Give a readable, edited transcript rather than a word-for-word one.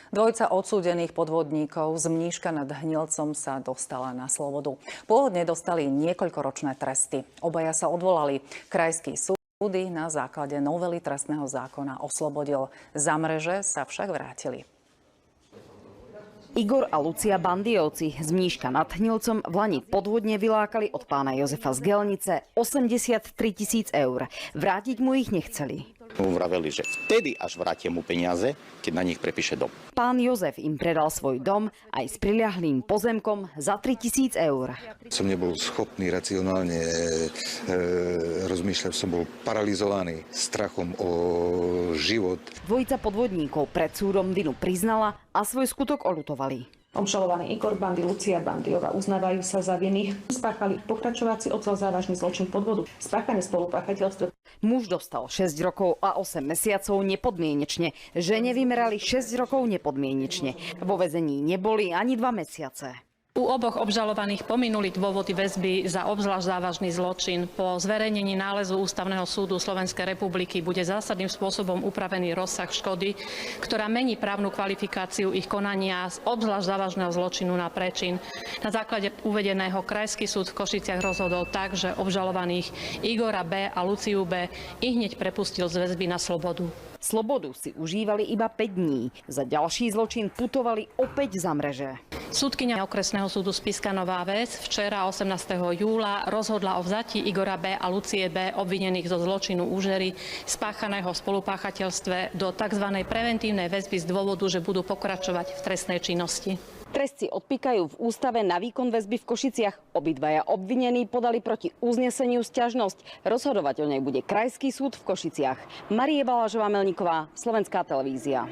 Dvojica odsúdených podvodníkov z Mníška nad Hnilcom sa dostala na slobodu. Pôvodne dostali niekoľkoročné tresty. Obaja sa odvolali. Krajský súdy na základe novely trestného zákona oslobodil. Za mreže sa však vrátili. Igor a Lucia Bandiovci z Mníška nad Hnilcom vlani podvodne vylákali od pána Jozefa z Gelnice 83 000 eur. Vrátiť mu ich nechceli. Vraveli, že vtedy až vrátia mu peniaze, keď na nich prepíše dom. Pán Jozef im predal svoj dom aj s priľahlým pozemkom za 3 000 eur. Som nebol schopný racionálne rozmýšľať, som bol paralizovaný strachom o život. Dvojica podvodníkov pred súdom vinu priznala a svoj skutok oľutovali. Obžalovaní Igor Bandy, Lucia Bandiová uznávajú sa za viny. Spáchali pokračovací odsah závažný zločin podvodu, spáchanie spolupáchateľstva. Muž dostal 6 rokov a 8 mesiacov nepodmienečne. Žene vymerali 6 rokov nepodmienečne. Vo väzení neboli ani 2 mesiace. U oboch obžalovaných pominuli dôvody väzby za obzvlášť závažný zločin. Po zverejnení nálezu Ústavného súdu Slovenskej republiky bude zásadným spôsobom upravený rozsah škody, ktorá mení právnu kvalifikáciu ich konania z obzvlášť závažného zločinu na prečin. Na základe uvedeného Krajský súd v Košiciach rozhodol tak, že obžalovaných Igora B. a Luciu B. ihneď prepustil z väzby na slobodu. Slobodu si užívali iba 5 dní. Za ďalší zločin putovali opäť za mreže. Súdkyňa okresného súdu Spišská Nová Ves včera 18. júla rozhodla o vzatí Igora B. a Lucie B. obvinených zo zločinu úžery spáchaného v spolupáchateľstve do tzv. Preventívnej väzby z dôvodu, že budú pokračovať v trestnej činnosti. Trest si odpíkajú v ústave na výkon väzby v Košiciach. Obidvaja obvinení podali proti uzneseniu sťažnosť. Rozhodovať o nej bude Krajský súd v Košiciach. Marie Balážová-Melníková, Slovenská televízia.